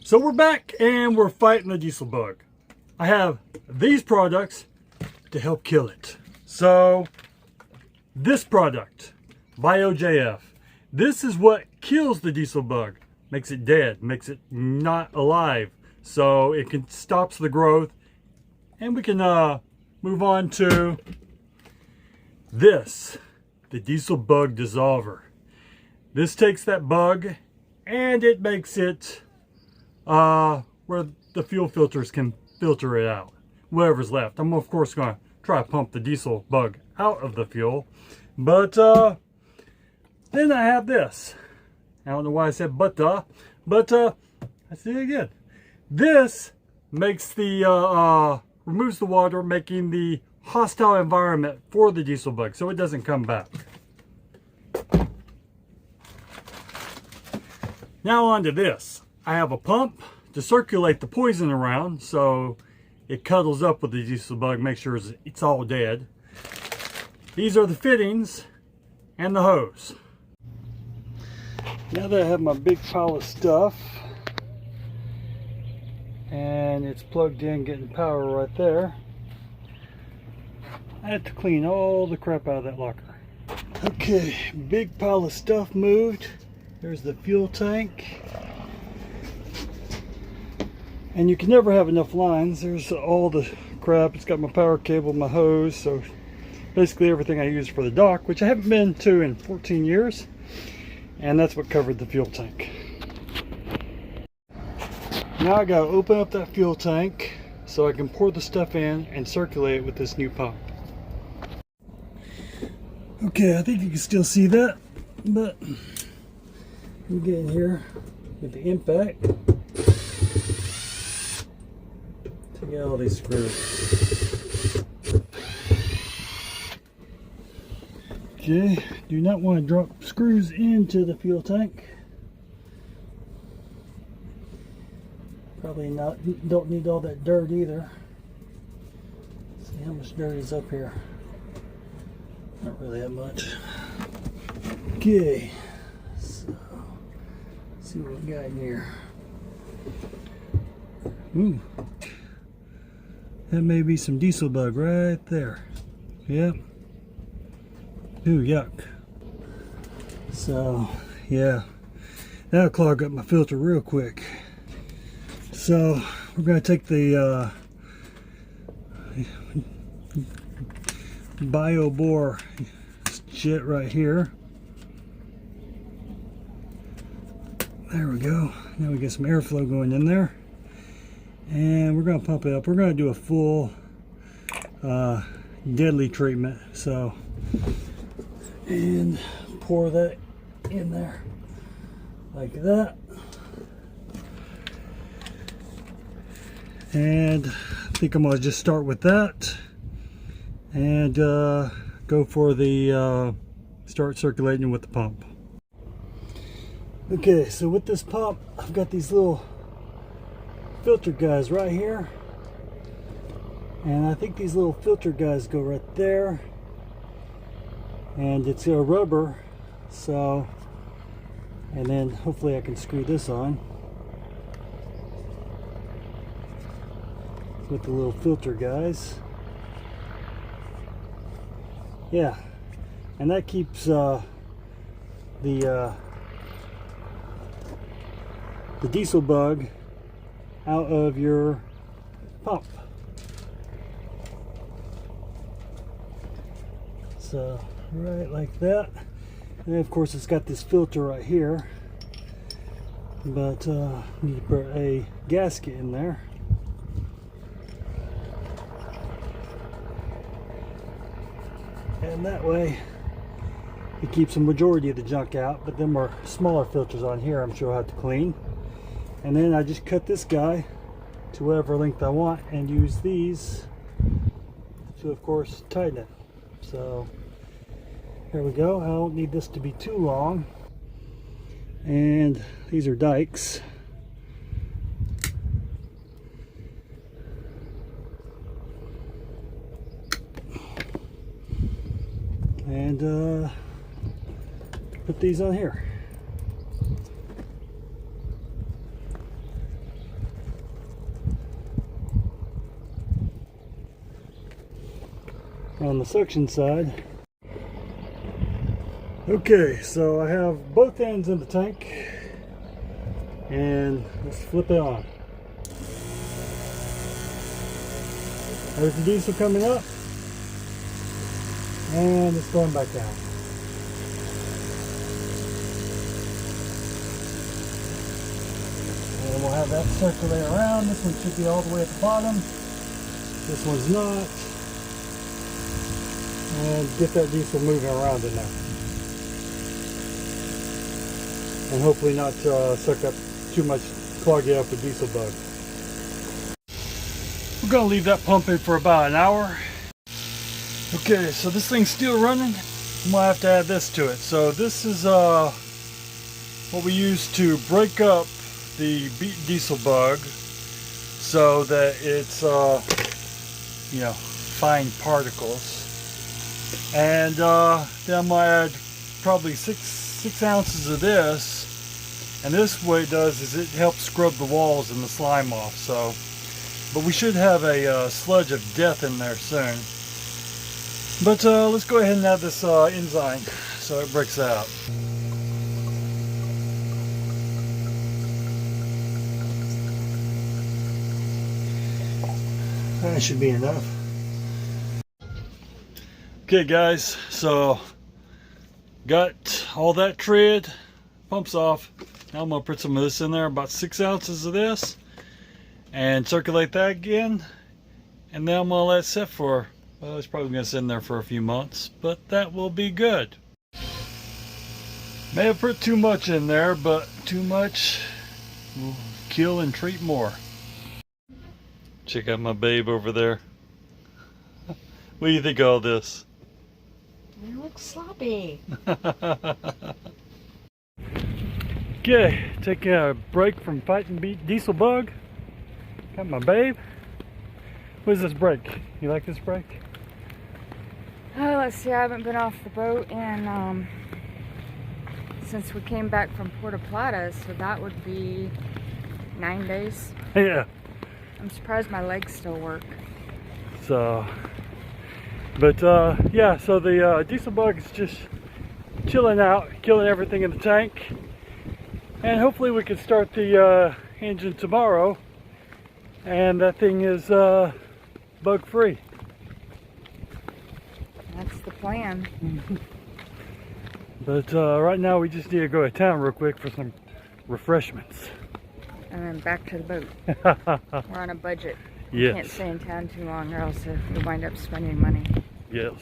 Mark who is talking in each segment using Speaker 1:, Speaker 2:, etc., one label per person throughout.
Speaker 1: So we're back and we're fighting the diesel bug. I have these products to help kill it. So this product, Biobor JF, this is what kills the diesel bug. Makes it dead, makes it not alive. So it can stops the growth. And we can move on to this, the diesel bug dissolver. This takes that bug and it makes it where the fuel filters can filter it out, whatever's left. I'm of course going to try to pump the diesel bug out of the fuel, but then I have this. I don't know why I said but I say it again. This makes the removes the water, making the hostile environment for the diesel bug so it doesn't come back. Now on to this. I have a pump to circulate the poison around so it cuddles up with the diesel bug, make sure it's all dead. These are the fittings and the hose. Now that I have my big pile of stuff and it's plugged in, getting power right there, I have to clean all the crap out of that locker. Okay, big pile of stuff moved. There's the fuel tank. And you can never have enough lines. There's all the crap. It's got my power cable, my hose, so basically everything I use for the dock, which I haven't been to in 14 years. And that's what covered the fuel tank. Now I gotta open up that fuel tank so I can pour the stuff in and circulate it with this new pump. Okay, I think you can still see that, but we get in here with the impact. Take out all these screws. Okay, do not want to drop screws into the fuel tank. Probably not, don't need all that dirt either. Let's see how much dirt is up here. Not really that much. Okay, so let's see what we got in here. Ooh, that may be some diesel bug right there. Yep. Ooh, yuck. So, yeah, that'll clog up my filter real quick. So, we're going to take the Biobor shit right here. There we go. Now we get some airflow going in there. And we're going to pump it up. We're going to do a full deadly treatment. So, and pour that in there like that. And I think I'm going to just start with that and go for the start circulating with the pump. Okay, so with this pump, I've got these little filter guys right here, and I think these little filter guys go right there, and it's a rubber, so, and then hopefully I can screw this on with the little filter guys. Yeah, and that keeps the diesel bug out of your pump. So right like that, and then of course it's got this filter right here, but need to put a gasket in there. And that way it keeps the majority of the junk out, but then our smaller filters on here I'm sure I'll have to clean. And then I just cut this guy to whatever length I want and use these to of course tighten it. So there we go. I don't need this to be too long. And these are dikes. And put these on here. on the suction side. Okay, so I have both ends in the tank, and let's flip it on. There's the diesel coming up, and it's going back down. And we'll have that circulate around. This one should be all the way at the bottom. This one's not. And get that diesel moving around in there. And hopefully not suck up too much, clog it up with diesel bug. We're going to leave that pumping for about an hour. Okay, so this thing's still running. I'm going to have to add this to it. So this is what we use to break up the diesel bug so that it's you know, fine particles. And then I'm going to add probably six ounces of this. And this what it does is it helps scrub the walls and the slime off. So, but we should have a sludge of death in there soon. But let's go ahead and add this enzyme so it breaks out. That should be enough. Okay guys, so got all that treated, pumps off. Now I'm going to put some of this in there, about 6 ounces of this, and circulate that again. And then I'm going to let it sit for, well, it's probably going to sit in there for a few months, but that will be good. May have put too much in there, but too much will kill and treat more. Check out my babe over there. What do you think of all this?
Speaker 2: You look sloppy.
Speaker 1: Okay, taking a break from fighting diesel bug. Got my babe. What is this brake? You like this brake?
Speaker 2: Oh, let's see. I haven't been off the boat and since we came back from Puerto Plata, so that would be 9 days.
Speaker 1: Yeah.
Speaker 2: I'm surprised my legs still work.
Speaker 1: So, but yeah, so the diesel bug is just chilling out, killing everything in the tank. And hopefully we can start the engine tomorrow, and that thing is bug free.
Speaker 2: That's the plan.
Speaker 1: But right now we just need to go to town real quick for some refreshments.
Speaker 2: And then back to the boat. We're on a budget.
Speaker 1: Yes.
Speaker 2: Can't stay in town too long or else we wind up spending money.
Speaker 1: Yes.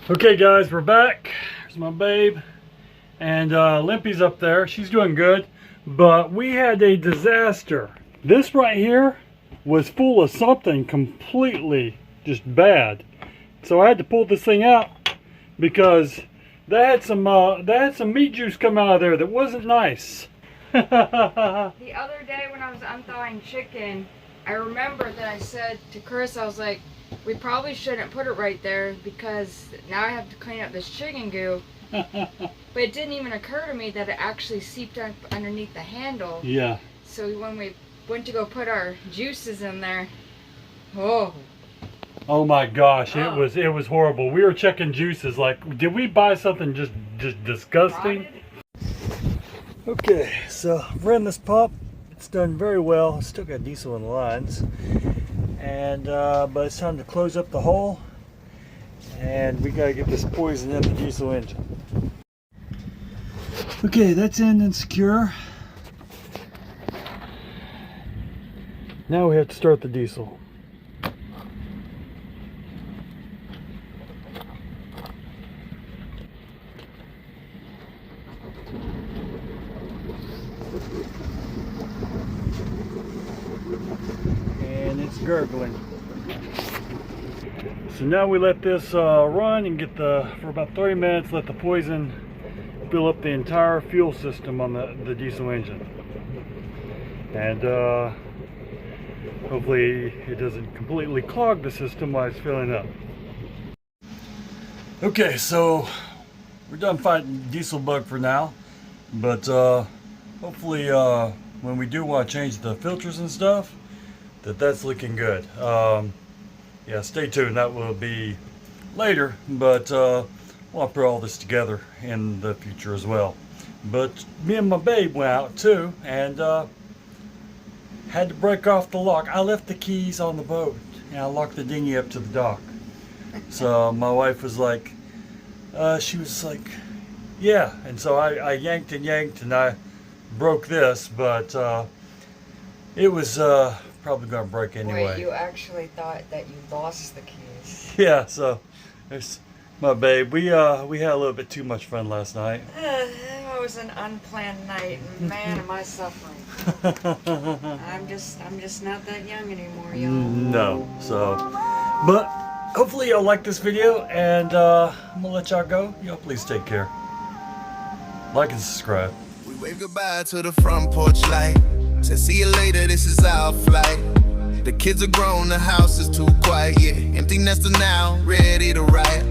Speaker 1: Okay guys, we're back. There's my babe. And Limpy's up there. She's doing good. But we had a disaster. This right here was full of something completely just bad. So I had to pull this thing out because they had some meat juice come out of there that wasn't nice.
Speaker 2: The other day when I was unthawing chicken, I remember that I said to Chris, I was like, we probably shouldn't put it right there because now I have to clean up this chicken goo. But it didn't even occur to me that it actually seeped up underneath the handle.
Speaker 1: Yeah.
Speaker 2: So when we went to go put our juices in there, oh.
Speaker 1: Oh my gosh, it was horrible. We were checking juices like, did we buy something just disgusting? Okay, so I've ran this pump. It's done very well. Still got diesel in the lines. And but it's time to close up the hole. And we gotta get this poison in the diesel engine. Okay, that's in and secure. Now we have to start the diesel. And it's gurgling. So now we let this run and get for about 30 minutes, let the poison fill up the entire fuel system on the diesel engine. And hopefully it doesn't completely clog the system while it's filling up. Okay, so we're done fighting diesel bug for now, but hopefully when we do want to change the filters and stuff, that's looking good. yeah, stay tuned. That will be later, but I'll put all this together in the future as well. But me and my babe went out too, and had to break off the lock. I left the keys on the boat, and I locked the dinghy up to the dock. So my wife was like, she was like, yeah. And so I yanked and yanked, and I broke this, but it was probably gonna break anyway.
Speaker 2: Wait, you actually thought that you lost the keys?
Speaker 1: Yeah. So there's my babe. We had a little bit too much fun last night.
Speaker 2: It was an unplanned night, and man, am I suffering. I'm just not that young anymore, y'all.
Speaker 1: No. So, but hopefully y'all like this video, and I'm gonna let y'all go. Y'all please take care. Like and subscribe.
Speaker 3: We wave goodbye to the front porch light. Said see you later, this is our flight. The kids are grown, the house is too quiet. Yeah, empty nester now, ready to riot.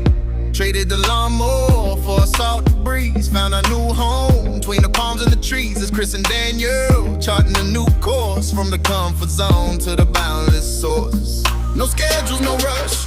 Speaker 3: Traded the lawnmower for a salty breeze. Found a new home between the palms and the trees. It's Chris and Daniel charting a new course, from the comfort zone to the boundless source. No schedules, no rush.